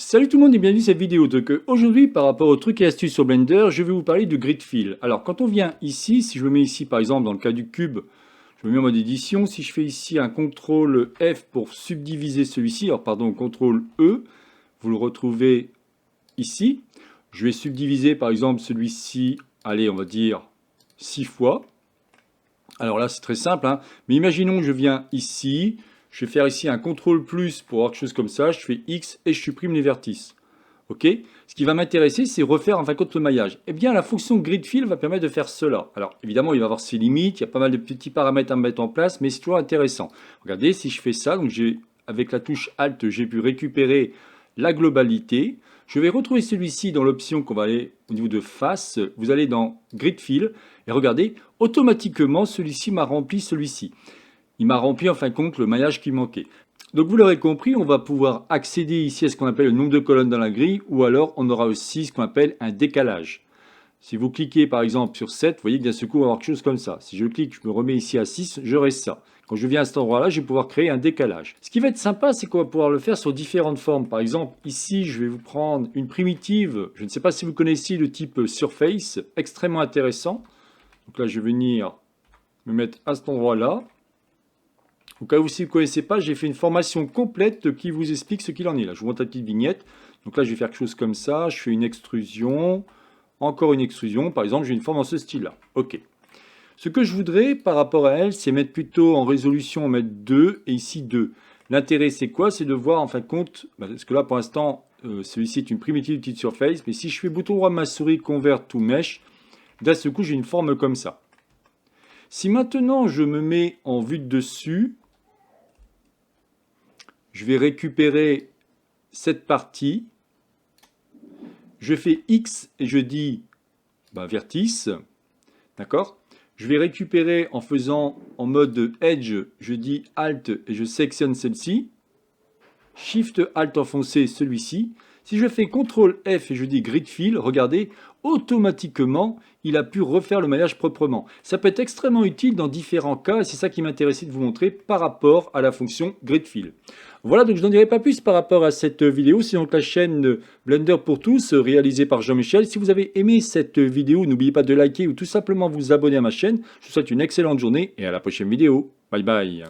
Salut tout le monde et bienvenue dans cette vidéo. Donc aujourd'hui, par rapport aux trucs et astuces sur Blender, je vais vous parler du grid fill. Alors quand on vient ici, si je me mets ici par exemple dans le cas du cube, je me mets en mode édition. Si je fais ici un CTRL F pour subdiviser celui-ci, alors pardon, CTRL E, vous le retrouvez ici. Je vais subdiviser par exemple celui-ci, allez on va dire 6 fois. Alors là c'est très simple, hein, mais imaginons que je viens ici. Je vais faire ici un CTRL plus pour avoir quelque chose comme ça. Je fais X et je supprime les vertices. Ok. Ce qui va m'intéresser, c'est refaire en fin de compte le maillage. Eh bien, la fonction grid fill va permettre de faire cela. Alors, évidemment, il va avoir ses limites. Il y a pas mal de petits paramètres à mettre en place, mais c'est toujours intéressant. Regardez, si je fais ça, donc avec la touche Alt, j'ai pu récupérer la globalité. Je vais retrouver celui-ci dans l'option qu'on va aller au niveau de face. Vous allez dans grid fill et regardez, automatiquement, celui-ci m'a rempli celui-ci. Il m'a rempli en fin de compte le maillage qui manquait. Donc vous l'aurez compris, on va pouvoir accéder ici à ce qu'on appelle le nombre de colonnes dans la grille, ou alors on aura aussi ce qu'on appelle un décalage. Si vous cliquez par exemple sur 7, vous voyez que d'un seul coup on va avoir quelque chose comme ça. Si je clique, je me remets ici à 6, j'aurai ça. Quand je viens à cet endroit-là, je vais pouvoir créer un décalage. Ce qui va être sympa, c'est qu'on va pouvoir le faire sur différentes formes. Par exemple, ici, je vais vous prendre une primitive. Je ne sais pas si vous connaissez le type Surface, extrêmement intéressant. Donc là, je vais venir me mettre à cet endroit-là. Au cas où si vous ne connaissez pas, j'ai fait une formation complète qui vous explique ce qu'il en est. Là, je vous montre la petite vignette. Donc là, je vais faire quelque chose comme ça. Je fais une extrusion, encore une extrusion. Par exemple, j'ai une forme dans ce style-là. OK. Ce que je voudrais par rapport à elle, c'est mettre plutôt en résolution, mettre 2 et ici 2. L'intérêt, c'est quoi? C'est de voir en fin de compte, parce que là, pour l'instant, celui-ci est une primitive petite surface. Mais si je fais bouton droit de ma souris, convert to mesh, d'un seul coup, j'ai une forme comme ça. Si maintenant, je me mets en vue de dessus, je vais récupérer cette partie, je fais X et je dis vertice, d'accord? Je vais récupérer en faisant en mode Edge, je dis Alt et je sélectionne celle-ci, Shift Alt enfoncé celui-ci. Si je fais CTRL F et je dis Grid Fill, regardez, automatiquement, il a pu refaire le maillage proprement. Ça peut être extrêmement utile dans différents cas et c'est ça qui m'intéressait de vous montrer par rapport à la fonction Grid Fill. Voilà, donc je n'en dirai pas plus par rapport à cette vidéo. C'est donc la chaîne Blender pour tous, réalisée par Jean-Michel. Si vous avez aimé cette vidéo, n'oubliez pas de liker ou tout simplement vous abonner à ma chaîne. Je vous souhaite une excellente journée et à la prochaine vidéo. Bye bye.